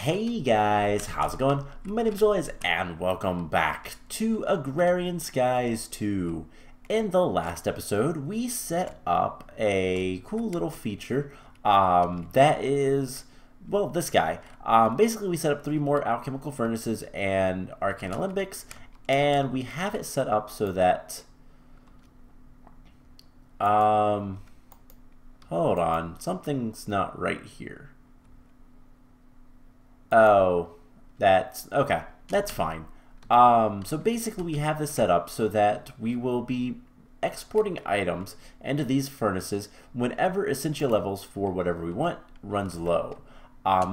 Hey guys, how's it going? My name is Elias and welcome back to Agrarian Skies 2. In the last episode, we set up a cool little feature that is, well, this guy. Basically, we set up 3 more alchemical furnaces and arcane alembics, and we have it set up so that, hold on, something's not right here. Oh, that's okay. That's fine. So basically we have this set up so that we will be exporting items into these furnaces whenever essentia levels for whatever we want runs low.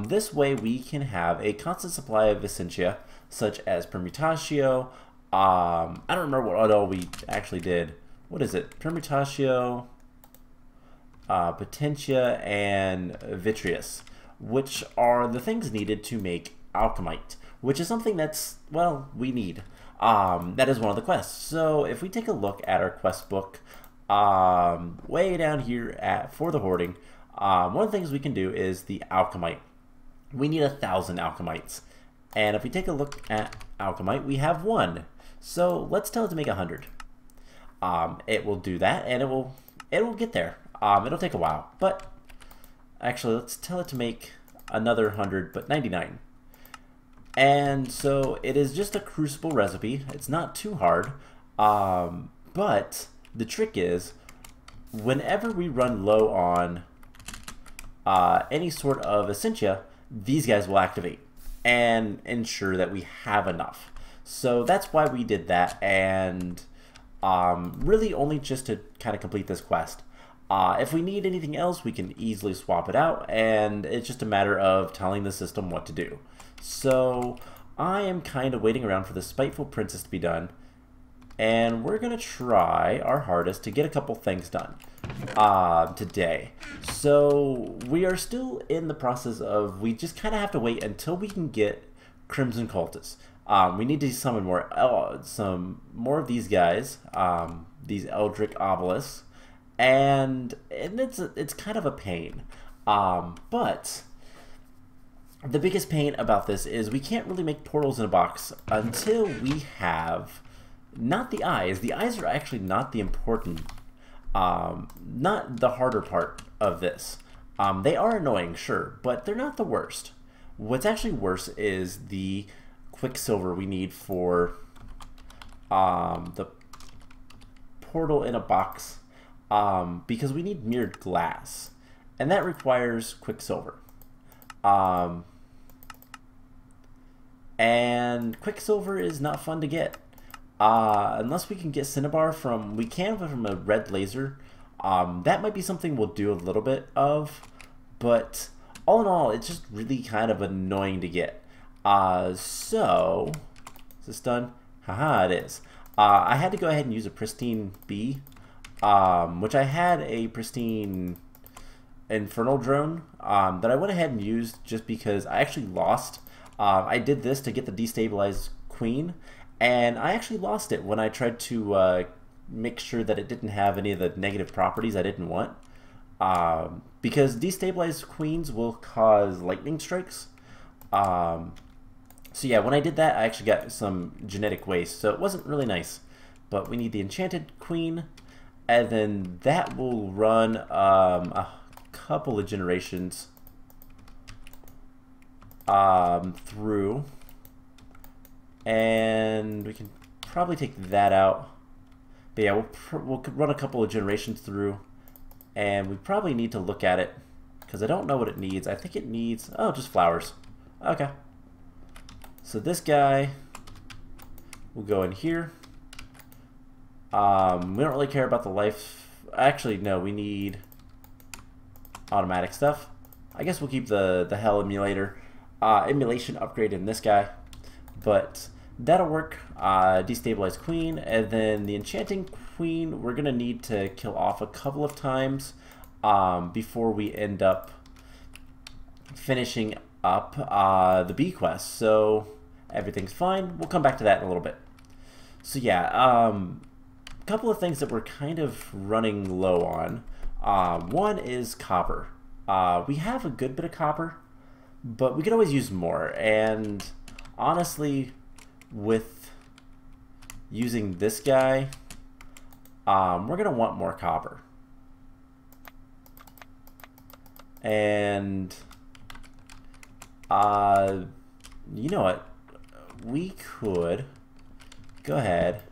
This way we can have a constant supply of essentia such as permutatio. I don't remember what all we actually did. What is it? Permutatio, potentia, and vitreous, which are the things needed to make Alchemite, which is something that's, well, we need. That is one of the quests. So if we take a look at our quest book, way down here for the hoarding, one of the things we can do is the Alchemite. We need 1,000 Alchemites. And if we take a look at Alchemite, we have 1. So let's tell it to make 100. It will do that, and it will get there. It'll take a while, but actually, let's tell it to make another 100, but 99. And so it is just a crucible recipe. It's not too hard, but the trick is whenever we run low on any sort of essentia, these guys will activate and ensure that we have enough. So that's why we did that, and really only just to kind of complete this quest. If we need anything else, we can easily swap it out, and it's just a matter of telling the system what to do. So I am kind of waiting around for the Spiteful Princess to be done, and we're going to try our hardest to get a couple things done today. So we are still in the process of, we just kind of have to wait until we can get Crimson Cultists. We need to summon some more of these guys, these Eldritch Obelisks. And it's kind of a pain, but the biggest pain about this is we can't really make portals in a box until we have not the eyes. The eyes are actually not the important, not the harder part of this. They are annoying, sure, but they're not the worst. What's actually worse is the quicksilver we need for the portal in a box. Because we need mirrored glass, and that requires quicksilver. And quicksilver is not fun to get unless we can get cinnabar from. We can from a red laser. That might be something we'll do a little bit of, but all in all, it's just really kind of annoying to get. So is this done? Haha, it is. I had to go ahead and use a pristine bee. Which I had a pristine infernal drone that I went ahead and used just because I actually lost. I did this to get the destabilized queen, and I actually lost it when I tried to make sure that it didn't have any of the negative properties I didn't want. Because destabilized queens will cause lightning strikes. So yeah, when I did that, I actually got some genetic waste, so it wasn't really nice. But we need the enchanted queen. And then that will run a couple of generations through. And we can probably take that out. But yeah, we'll run a couple of generations through. And we probably need to look at it, because I don't know what it needs. I think it needs, oh, just flowers. Okay. So this guy will go in here. We don't really care about the life. Actually, no, we need automatic stuff. I guess we'll keep the hell emulation upgrade in this guy, but that'll work. Destabilized queen, and then the enchanting queen we're gonna need to kill off a couple of times before we end up finishing up the bee quest. So everything's fine. We'll come back to that in a little bit. So yeah, couple of things that we're kind of running low on. One is copper. We have a good bit of copper, but we could always use more. And honestly, with using this guy, we're going to want more copper. And you know what? We could go ahead,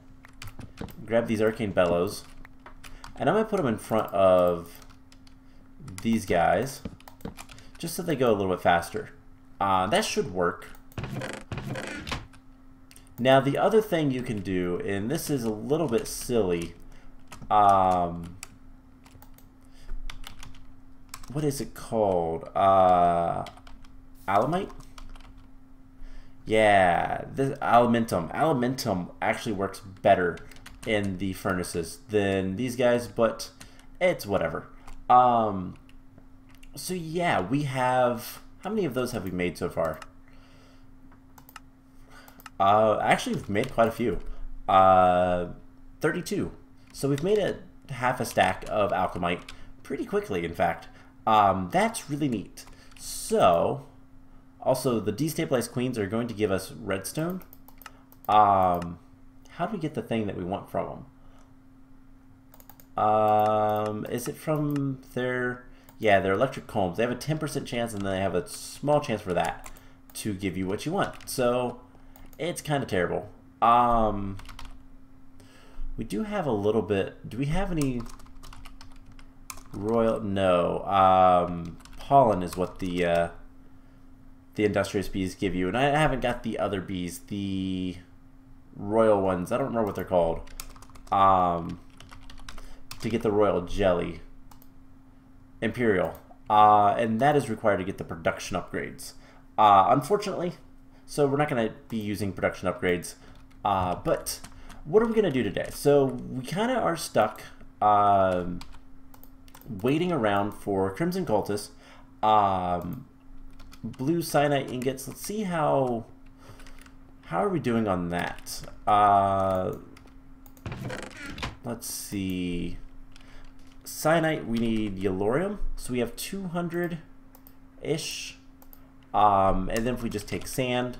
grab these arcane bellows, and I'm going to put them in front of these guys just so they go a little bit faster. That should work. Now the other thing you can do, and this is a little bit silly, what is it called? Alchemite? Yeah, this Almentum. Almentum actually works better in the furnaces than these guys, but it's whatever. So yeah, we have, how many of those have we made so far? Actually, we've made quite a few. 32. So we've made a half a stack of Alchemite pretty quickly, in fact. That's really neat. So, also, the destabilized queens are going to give us redstone. How do we get the thing that we want from them? Is it from their... Yeah, their electric combs. They have a 10% chance, and then they have a small chance for that to give you what you want. So, it's kind of terrible. We do have a little bit... Do we have any... Royal... No. Pollen is what the industrious bees give you. And I haven't got the other bees. The royal ones. I don't remember what they're called. To get the royal jelly. Imperial. And that is required to get the production upgrades. Unfortunately, so we're not going to be using production upgrades. But what are we going to do today? So we kind of are stuck waiting around for Crimson Cultists, blue cyanite ingots. Let's see how are we doing on that? Let's see. Cyanite, we need yellorium, so we have 200-ish. And then if we just take sand,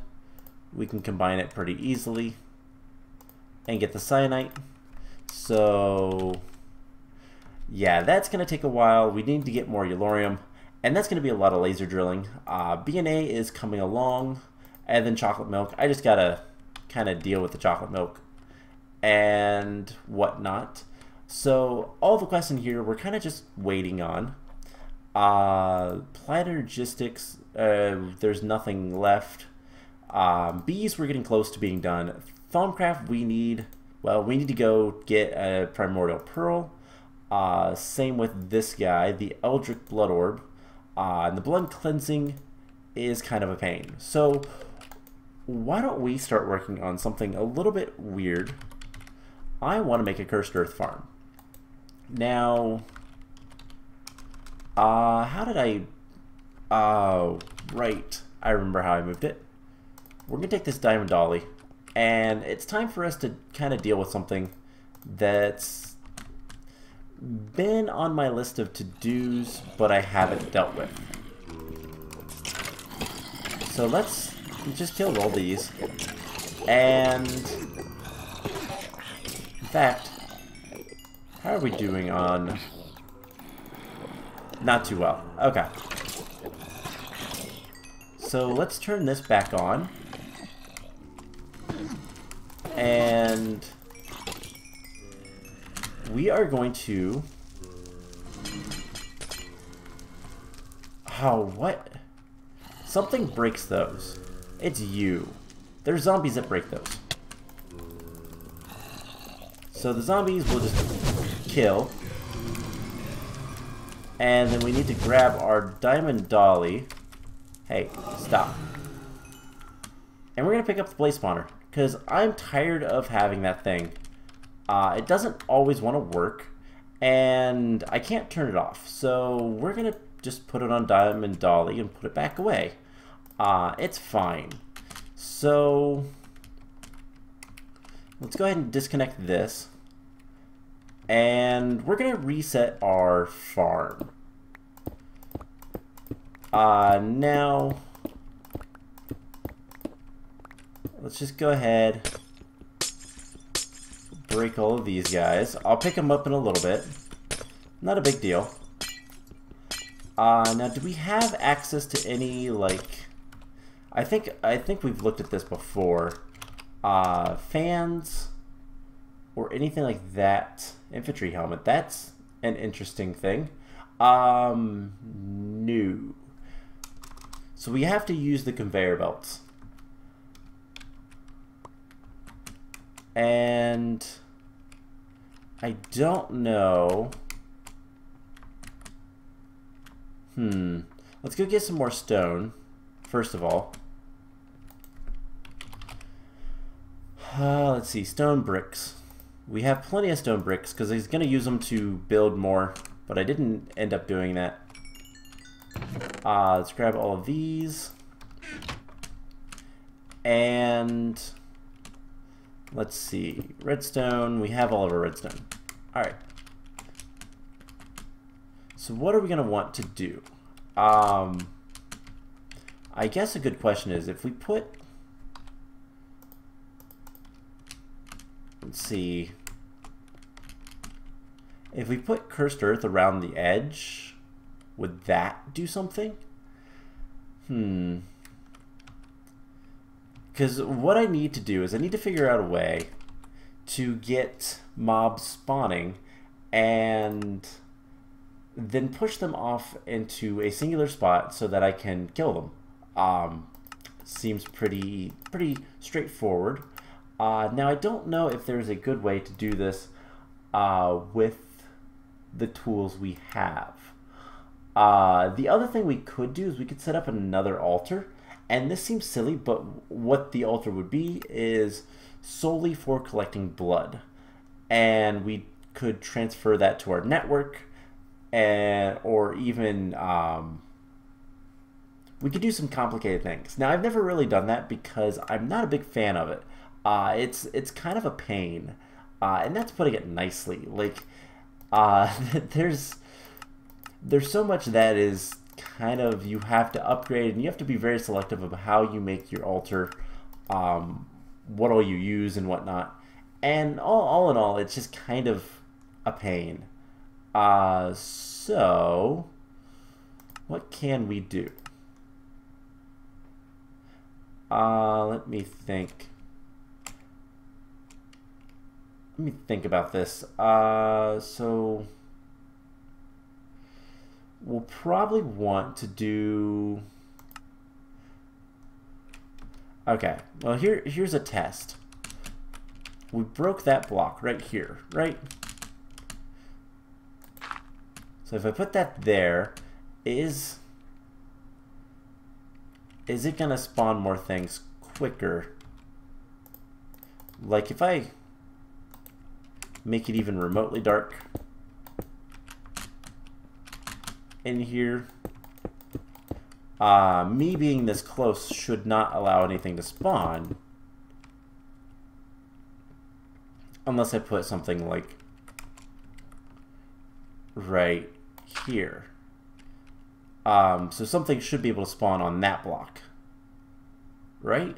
we can combine it pretty easily and get the cyanite. So yeah, that's going to take a while. We need to get more yellorium, and that's going to be a lot of laser drilling. BNA is coming along, and then chocolate milk. I just got to kind of deal with the chocolate milk and whatnot. So all the quests in here we're kind of just waiting on. Plant logistics, there's nothing left. Bees, we're getting close to being done. Thaumcraft, we need to go get a primordial pearl. Same with this guy, the Eldritch Blood Orb. And the blood cleansing is kind of a pain. So why don't we start working on something a little bit weird? I want to make a cursed earth farm. Now, how did I... right. I remember how I moved it. We're going to take this diamond dolly, and it's time for us to kind of deal with something that's been on my list of to-dos, but I haven't dealt with. So let's just kill all these. And in fact, how are we doing on... Not too well. Okay. So let's turn this back on. And we are going to... Oh, what? Something breaks those. It's you. There's zombies that break those. So the zombies will just kill. And then we need to grab our diamond dolly. Hey, stop. And we're going to pick up the blaze spawner, because I'm tired of having that thing. It doesn't always want to work, and I can't turn it off. So we're going to just put it on diamond dolly and put it back away. It's fine. So let's go ahead and disconnect this. And we're going to reset our farm. Now, let's just go ahead, break all of these guys. I'll pick them up in a little bit. Not a big deal. Now, do we have access to any, like, I think we've looked at this before. Fans or anything like that. Infantry helmet. That's an interesting thing. No. So we have to use the conveyor belts. And I don't know. Let's go get some more stone, first of all. Let's see, stone bricks. We have plenty of stone bricks because he's going to use them to build more, but I didn't end up doing that. Let's grab all of these. And let's see, redstone. We have all of our redstone. All right. So what are we going to want to do? I guess a good question is if we put, let's see, if we put cursed earth around the edge, would that do something? Because what I need to do is I need to figure out a way to get mobs spawning and then push them off into a singular spot so that I can kill them. Seems pretty straightforward. Now I don't know if there's a good way to do this with the tools we have. The other thing we could do is we could set up another altar, and this seems silly, but what the altar would be is solely for collecting blood, and we could transfer that to our network. Or even we could do some complicated things. Now I've never really done that because I'm not a big fan of it. It's kind of a pain, and that's putting it nicely. Like there's so much that is kind of, you have to upgrade, and you have to be very selective of how you make your altar, what all you use and whatnot. And all in all, it's just kind of a pain. So what can we do? Let me think. Let me think about this. So we'll probably want to do, okay, well here's a test. We broke that block right here, right? So if I put that there, is it gonna spawn more things quicker? Like if I make it even remotely dark in here, me being this close should not allow anything to spawn unless I put something like right here. So something should be able to spawn on that block, right?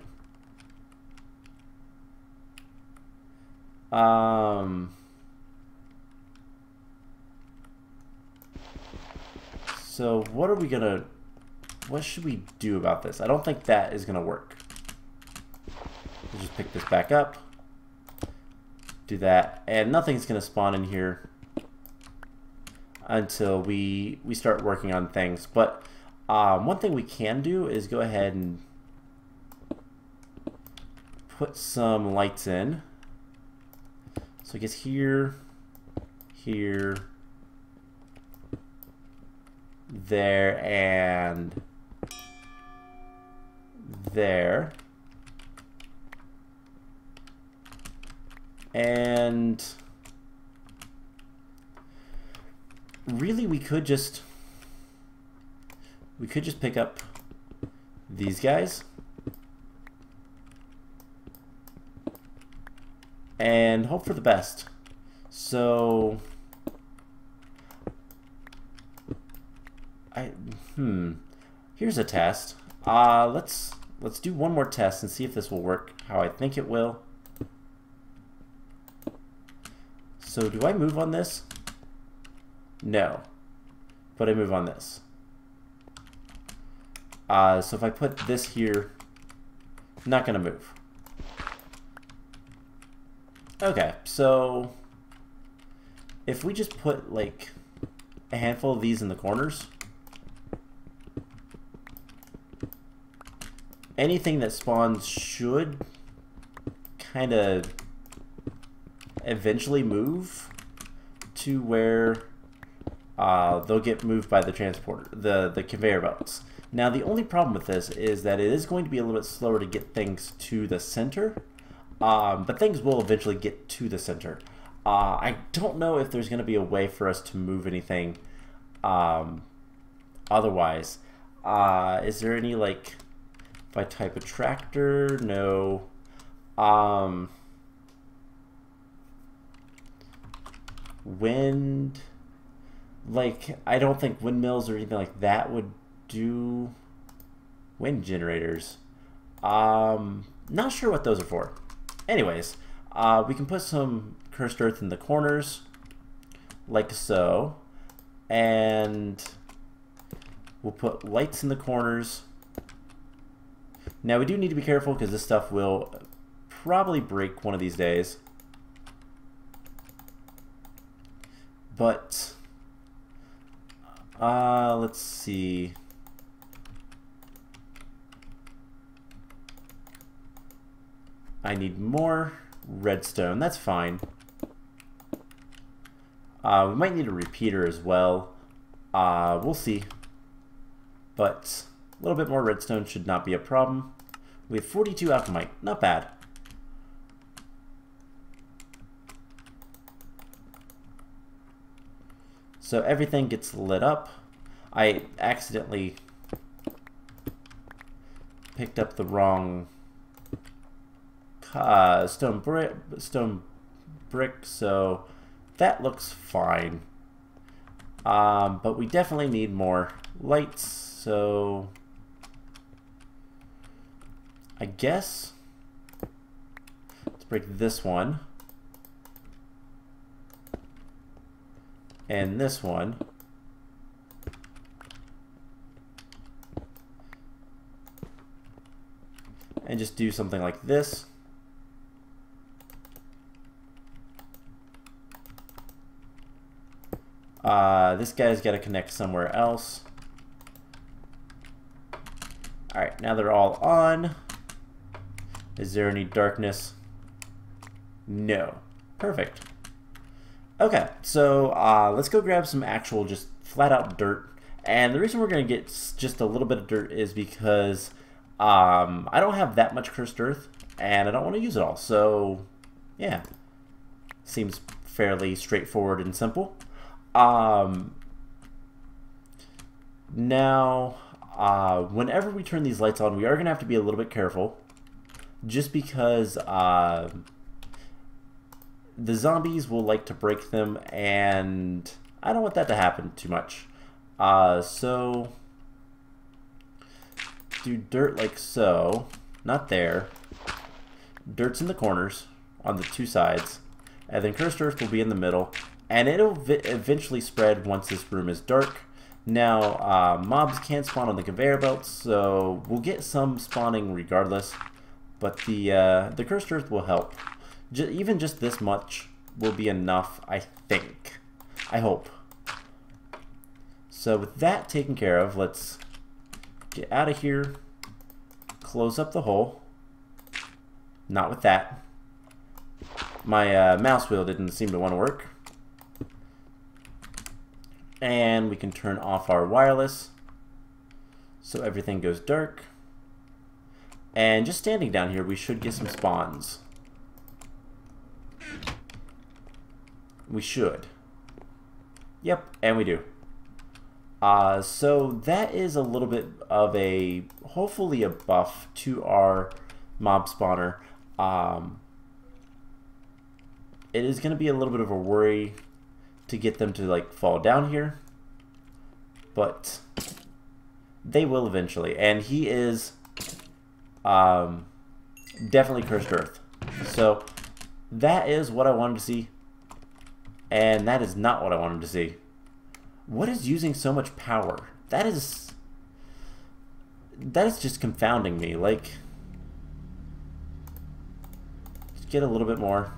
So what should we do about this? I don't think that is gonna work. We'll just pick this back up, do that, and nothing's gonna spawn in here until we start working on things. But one thing we can do is go ahead and put some lights in. So I guess here, there, and there. And really we could just pick up these guys and hope for the best. So here's a test. Let's let's do one more test and see if this will work how I think it will. So do I move on this? No. But I move on this. So if I put this here, not going to move. Okay, so if we just put like a handful of these in the corners, anything that spawns should kind of eventually move to where they'll get moved by the transporter, the conveyor belts. Now the only problem with this is that it is going to be a little bit slower to get things to the center, but things will eventually get to the center. I don't know if there's going to be a way for us to move anything otherwise. Is there any, like, if I type a tractor? No. Wind, like, I don't think windmills or anything like that would do. Wind generators. Not sure what those are for. Anyways, we can put some cursed earth in the corners, like so, and we'll put lights in the corners. Now we do need to be careful because this stuff will probably break one of these days. But let's see. I need more redstone. That's fine. We might need a repeater as well. We'll see. But a little bit more redstone should not be a problem. We have 42 Alchemite. Not bad. So everything gets lit up. I accidentally picked up the wrong stone brick, so that looks fine. But we definitely need more lights, so I guess let's break this one and this one. And just do something like this. This guy's got to connect somewhere else. Alright, now they're all on. Is there any darkness? No. Perfect. Okay, so let's go grab some actual just flat out dirt. And the reason we're going to get just a little bit of dirt is because I don't have that much cursed earth and I don't want to use it all. So yeah, seems fairly straightforward and simple. Now, whenever we turn these lights on, we are going to have to be a little bit careful, just because the zombies will like to break them, and I don't want that to happen too much. So, do dirt like so, not there. Dirt's in the corners on the two sides, and then cursed earth will be in the middle. And it'll eventually spread once this room is dark. Now, mobs can't spawn on the conveyor belts, so we'll get some spawning regardless. But the cursed earth will help. Even just this much will be enough, I think. I hope. So with that taken care of, let's get out of here. Close up the hole. Not with that. My mouse wheel didn't seem to want to work. And we can turn off our wireless so everything goes dark. And just standing down here, we should get some spawns. We should. Yep, and we do. So that is a little bit of a, hopefully a buff to our mob spawner. It is going to be a little bit of a worry to get them to like fall down here, but they will eventually. And he is Definitely cursed earth. So that is what I wanted to see, and that is not what I wanted to see. What is using so much power? That is just confounding me. Like, let's get a little bit more.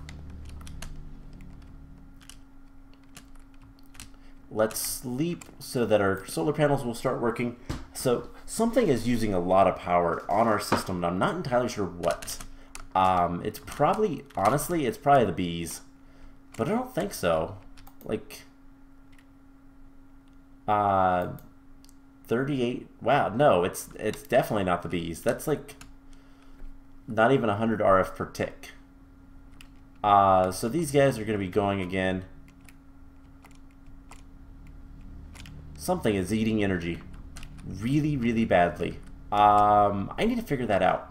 Let's sleep so that our solar panels will start working. So something is using a lot of power on our system, and I'm not entirely sure what. It's probably, honestly, it's probably the bees, but I don't think so. Like, 38. Wow, no, it's definitely not the bees. That's like not even 100 RF per tick. So these guys are going to be going again. Something is eating energy really, really badly. I need to figure that out.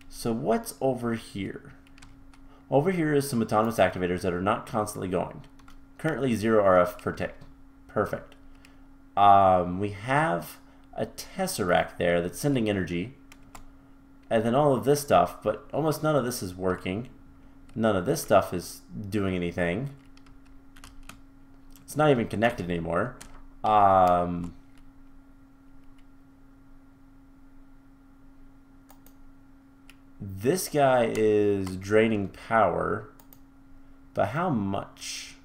So what's over here? Over here is some autonomous activators that are not constantly going. Currently 0 RF per tick. Perfect. We have a tesseract there that's sending energy. And then all of this stuff, but almost none of this is working. None of this stuff is doing anything. It's not even connected anymore. This guy is draining power, but how much?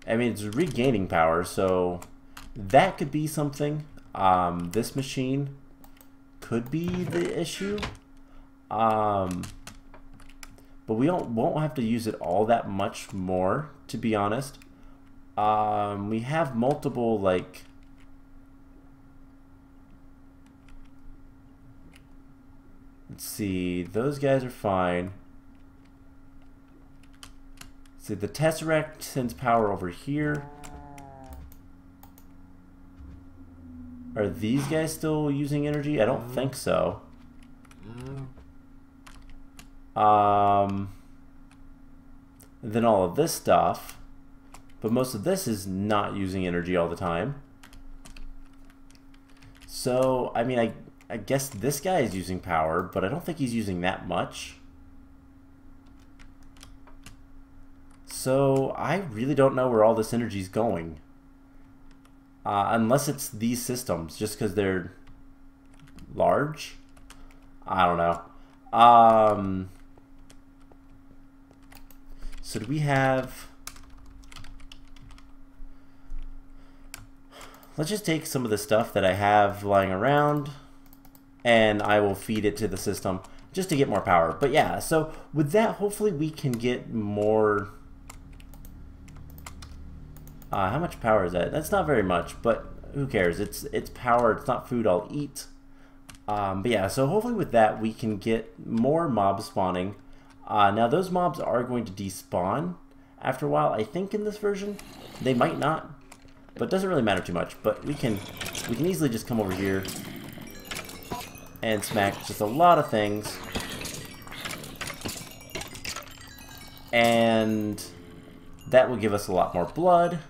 I mean, it's regaining power, so that could be something. This machine could be the issue. But we won't have to use it all that much more, to be honest. We have multiple, like, let's see, those guys are fine. Let's see, the tesseract sends power over here. Are these guys still using energy? I don't think so. Then all of this stuff, but most of this is not using energy all the time. So, I mean, I guess this guy is using power, but I don't think he's using that much. So, I really don't know where all this energy is going. Unless it's these systems, just because they're large. I don't know. So do we have... Let's just take some of the stuff that I have lying around, and I will feed it to the system just to get more power. But yeah, so with that, hopefully we can get more... how much power is that? That's not very much, but who cares? It's power. It's not food I'll eat. But yeah, so hopefully with that we can get more mobs spawning. Now those mobs are going to despawn after a while. I think in this version they might not, but it doesn't really matter too much. But we can easily just come over here and smack just a lot of things, and that will give us a lot more blood.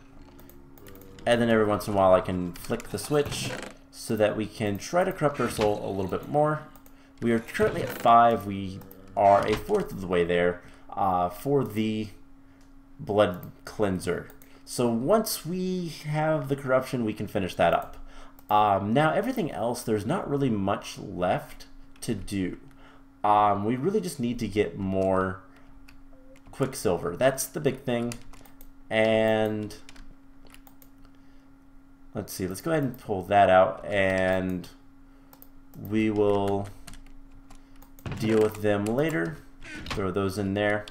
And then every once in a while I can flick the switch so that we can try to corrupt our soul a little bit more. We are currently at 5. We are a fourth of the way there for the blood cleanser. So once we have the corruption, we can finish that up. Now everything else, there's not really much left to do. We really just need to get more quicksilver. That's the big thing. And let's see, let's go ahead and pull that out, and we will deal with them later. Throw those in there.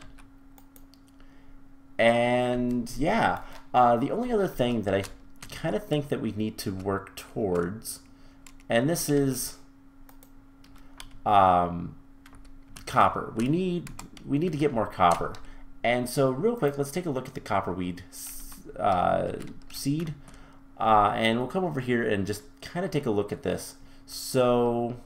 And yeah, the only other thing that I kind of think that we need to work towards, and this is copper. We need to get more copper. And so real quick, let's take a look at the copperweed seed. And we'll come over here and just kind of take a look at this. So,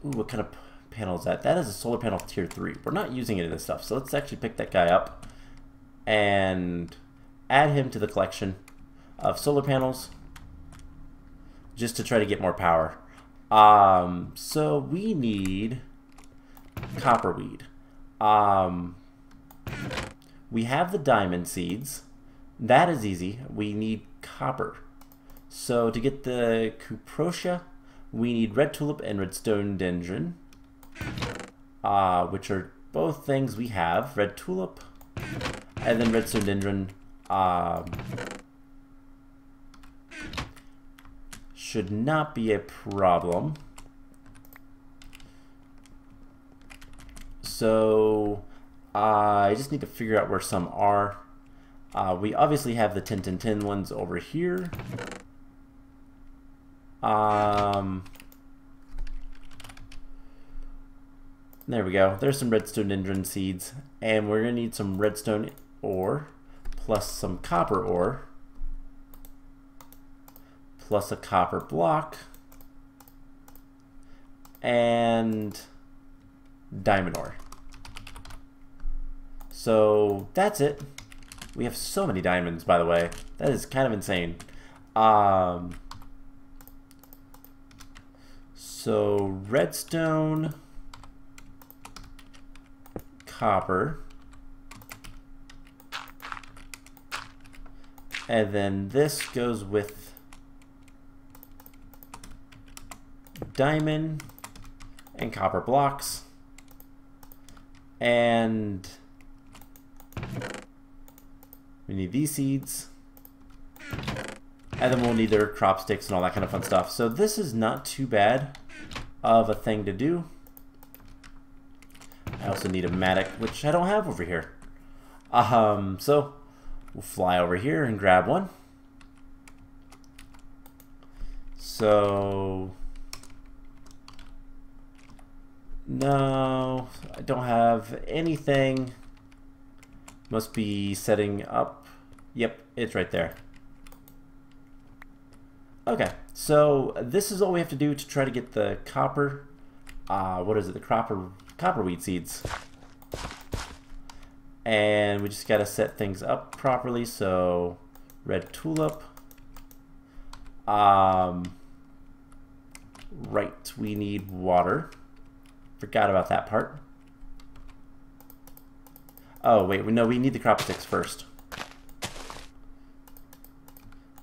ooh, what kind of panel is that? That is a solar panel tier 3. We're not using any of this stuff, so let's actually pick that guy up and add him to the collection of solar panels just to try to get more power. So we need copperweed. We have the diamond seeds. That is easy. We need copper. So to get the cuprosia, we need red tulip and redstone dendron, which are both things we have. Red tulip and then redstone dendron should not be a problem. So I just need to figure out where some are. We obviously have the 10-10-10 ones over here. There we go. There's some redstone dendron seeds, and we're going to need some redstone ore plus some copper ore plus a copper block and diamond ore. So that's it. We have so many diamonds, by the way. That is kind of insane. So redstone, copper, and then this goes with diamond and copper blocks, and we need these seeds, and then we'll need their crop sticks and all that kind of fun stuff. So this is not too bad of a thing to do. I also need a mattock, which I don't have over here. So we'll fly over here and grab one. So no, I don't have anything. Must be setting up. Yep, it's right there. Okay, so this is all we have to do to try to get the copper. What is it? The copperweed seeds. And we just got to set things up properly. So red tulip. Right, we need water. Forgot about that part. Oh wait, no, we need the crop sticks first.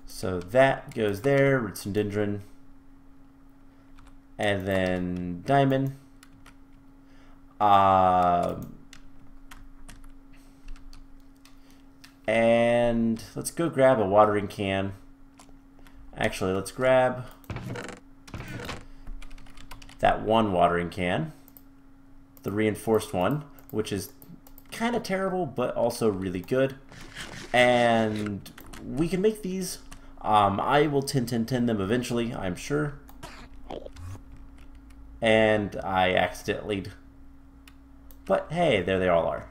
So that goes there, redstone dendron, and then diamond. And let's go grab a watering can. Actually, let's grab that one watering can, the reinforced one, which is kind of terrible, but also really good. And we can make these. I will 10-10-10 them eventually, I'm sure. And I accidentally. But hey, there they all are.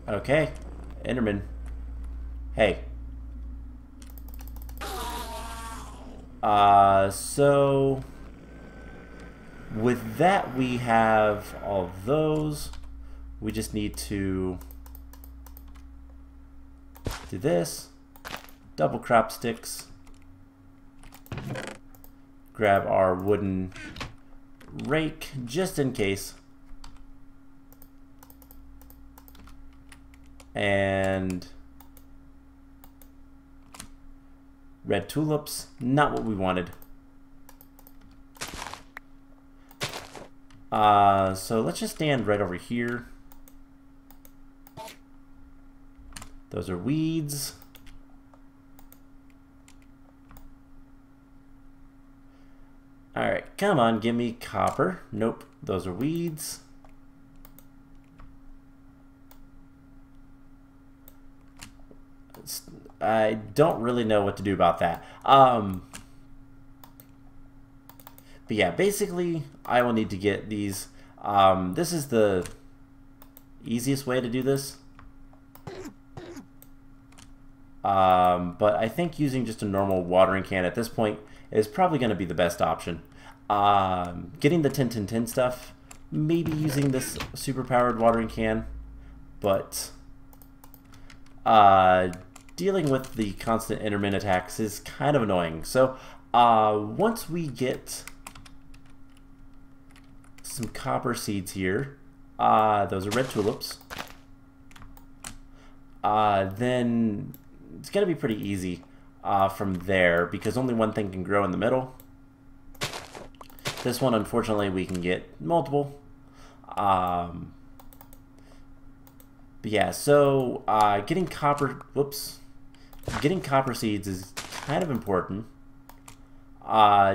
Okay, Enderman. Hey. So with that, we have all those. We just need to do this. Double crop sticks. Grab our wooden rake just in case. And red tulips, not what we wanted. So let's just stand right over here. Those are weeds. Alright, come on, give me copper. Nope, those are weeds. I don't really know what to do about that. But yeah, basically, I will need to get these. This is the easiest way to do this. But I think using just a normal watering can at this point is probably going to be the best option. Getting the 10-10-10 stuff, maybe using this super-powered watering can, but dealing with the constant Enderman attacks is kind of annoying. So Once we get some copper seeds here, those are red tulips, then it's going to be pretty easy from there, because only one thing can grow in the middle. This one, unfortunately, we can get multiple. But yeah, so getting copper seeds is kind of important,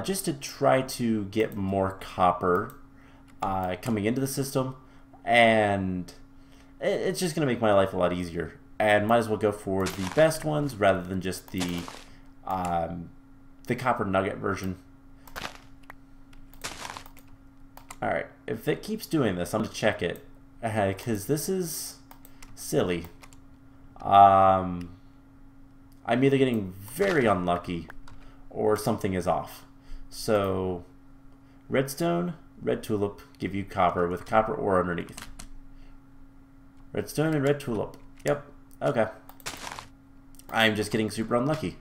just to try to get more copper coming into the system, and it's just going to make my life a lot easier. And might as well go for the best ones rather than just the copper nugget version. Alright, if it keeps doing this, I'm going to check it, because this is silly. I'm either getting very unlucky or something is off. So, redstone, red tulip give you copper with copper ore underneath. Redstone and red tulip. Yep, okay. I'm just getting super unlucky.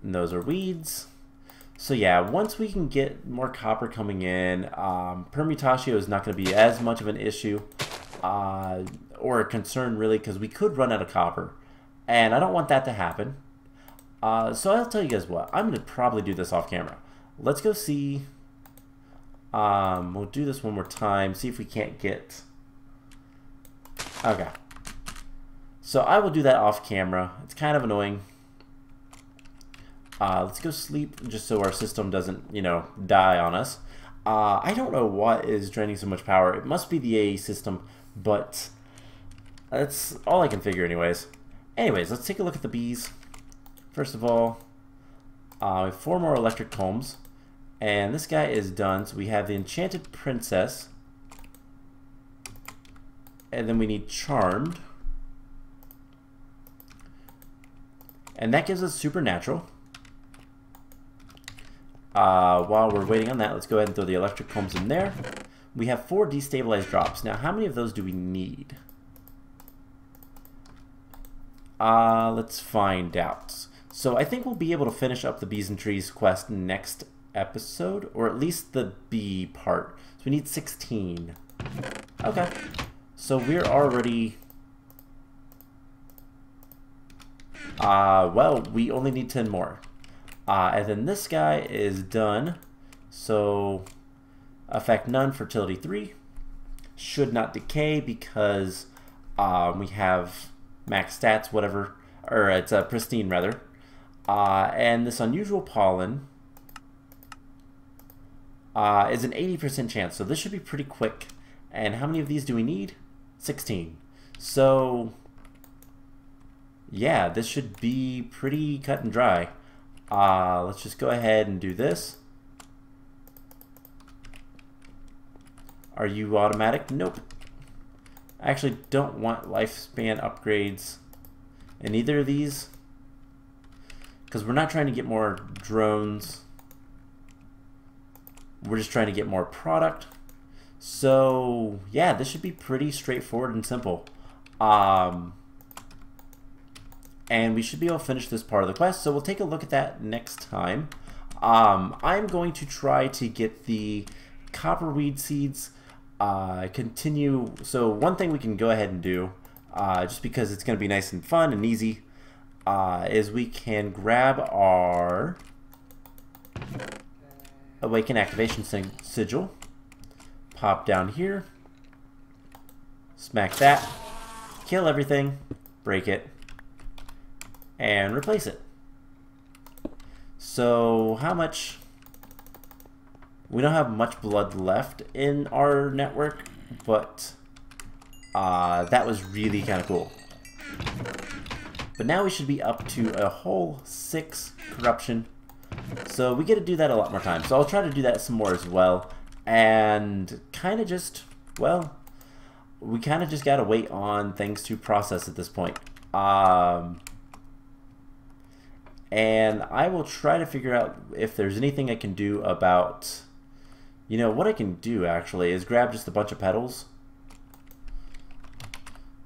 And those are weeds. So yeah, once we can get more copper coming in, permutatio is not going to be as much of an issue or a concern really, because we could run out of copper, and I don't want that to happen. So I'll tell you guys what, I'm going to probably do this off camera. Let's go see. We'll do this one more time, see if we can't get. Okay. So I will do that off camera. It's kind of annoying. Let's go sleep just so our system doesn't, die on us. I don't know what is draining so much power. It must be the AE system, but that's all I can figure anyways. Anyways, let's take a look at the bees. First of all, we have 4 more electric combs, and this guy is done. So we have the enchanted princess, and then we need charmed, and that gives us supernatural. While we're waiting on that, let's go ahead and throw the electric combs in there. We have 4 destabilized drops. Now, how many of those do we need? Let's find out. So I think we'll be able to finish up the Bees and Trees quest next episode, or at least the bee part. So we need 16. Okay. So we're already... well, we only need 10 more. And then this guy is done. So, effect none, fertility 3. Should not decay because we have max stats, whatever. Or it's pristine, rather. And this unusual pollen is an 80% chance. So this should be pretty quick. And how many of these do we need? 16. So, yeah, this should be pretty cut and dry. Let's just go ahead and do this. Are you automatic? Nope. I actually don't want lifespan upgrades in either of these, because we're not trying to get more drones. We're just trying to get more product. So yeah, this should be pretty straightforward and simple. And we should be able to finish this part of the quest, so we'll take a look at that next time. I'm going to try to get the copperweed seeds, continue. So one thing we can go ahead and do, just because it's going to be nice and fun and easy, is we can grab our Awaken Activation Sigil, pop down here, smack that, kill everything, break it, and replace it. So how much? We don't have much blood left in our network, but that was really kind of cool. But now we should be up to a whole 6 corruption. So we get to do that a lot more times. So I'll try to do that some more as well. And kind of just, well, we kind of just got to wait on things to process at this point. And I will try to figure out if there's anything I can do about, what I can do actually is grab just a bunch of petals.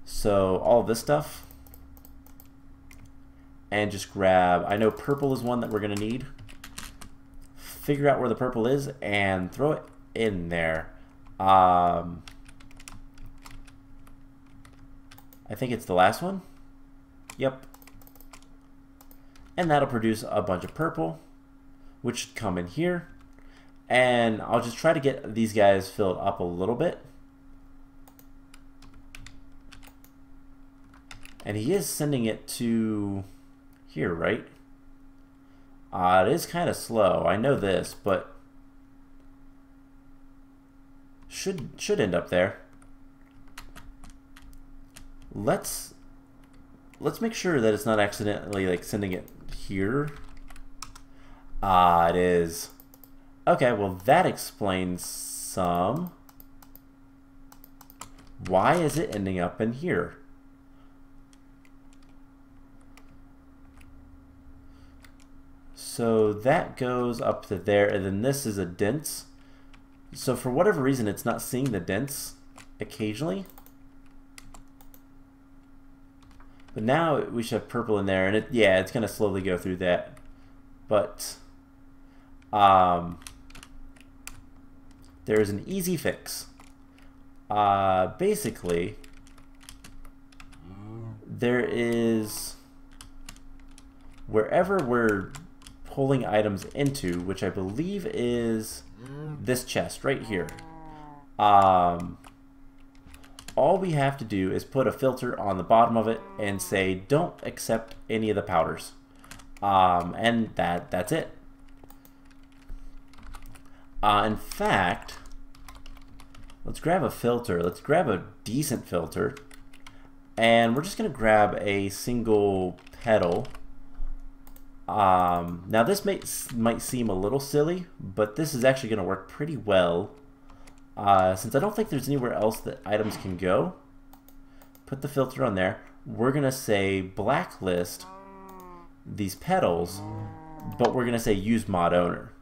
So all of this stuff. and just grab, I know purple is one that we're going to need. Figure out where the purple is and throw it in there. I think it's the last one. Yep. And that'll produce a bunch of purple, which should come in here. And I'll just try to get these guys filled up a little bit. And he is sending it to here, right? It is kind of slow. I know this, but should end up there. Let's make sure that it's not accidentally like sending it here. It is. Okay, well that explains some. Why is it ending up in here? So that goes up to there, and then this is a dents. So for whatever reason, it's not seeing the dents occasionally. But now we should have purple in there, and it's going to slowly go through that. But there's an easy fix. Basically, there is, wherever we're pulling items into, which I believe is this chest right here. All we have to do is put a filter on the bottom of it and say don't accept any of the powders. And that's it. In fact, let's grab a filter. Let's grab a decent filter. And we're just going to grab a single petal. Now this might seem a little silly, but this is actually going to work pretty well. Since I don't think there's anywhere else that items can go, put the filter on there. We're going to say blacklist these petals, but we're going to say use mod owner.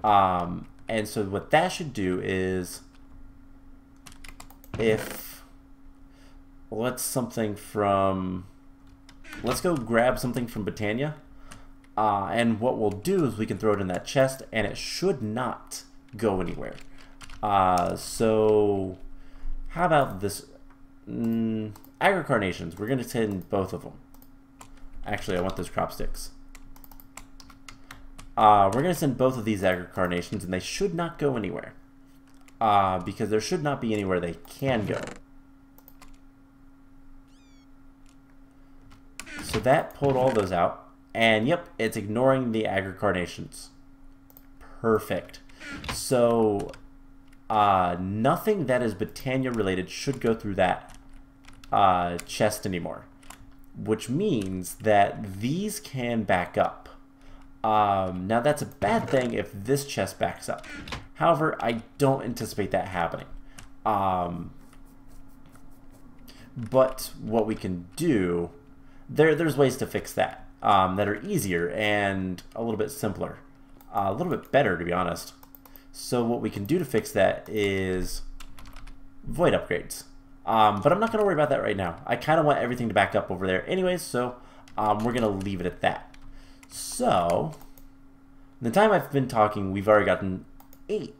And so what that should do is, if let's go grab something from Britannia. And what we'll do is we can throw it in that chest, and it should not go anywhere. So how about this? Agri-carnations. We're going to send both of them. Actually, I want those crop sticks. We're going to send both of these agri-carnations, and they should not go anywhere. Because there should not be anywhere they can go. So that pulled all those out. And yep, it's ignoring the agri-carnations. Perfect. So nothing that is Britannia related should go through that chest anymore. Which means that these can back up. Now that's a bad thing if this chest backs up. However, I don't anticipate that happening. But what we can do, there's ways to fix that. That are easier and a little bit simpler. A little bit better, to be honest. So what we can do to fix that is void upgrades. But I'm not going to worry about that right now. I kind of want everything to back up over there anyways, so we're going to leave it at that. So, the time I've been talking, we've already gotten 8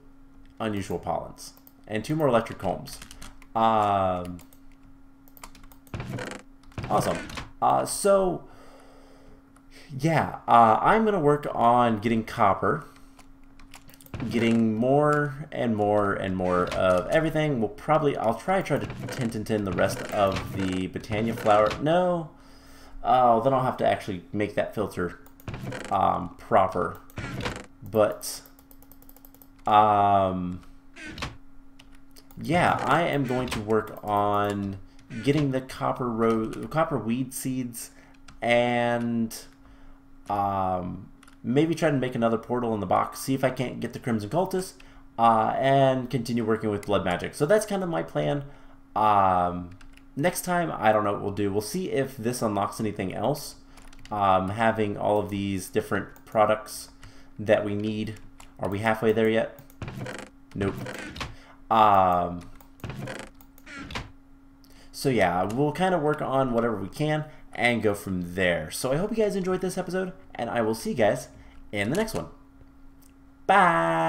unusual pollens and 2 more electric combs. Awesome. So, yeah, I'm going to work on getting copper, getting more and more and more of everything. I'll try to tin the rest of the Britannia flour. No, then I'll have to actually make that filter proper. But, yeah, I am going to work on getting the copper weed seeds and maybe try to make another portal in the box, see if I can't get the Crimson Cultist, and continue working with blood magic. So that's kind of my plan. Next time, I don't know what we'll do. We'll see if this unlocks anything else. Having all of these different products that we need. Are we halfway there yet? Nope. So yeah, we'll kind of work on whatever we can, and go from there. So I hope you guys enjoyed this episode, and I will see you guys in the next one. Bye!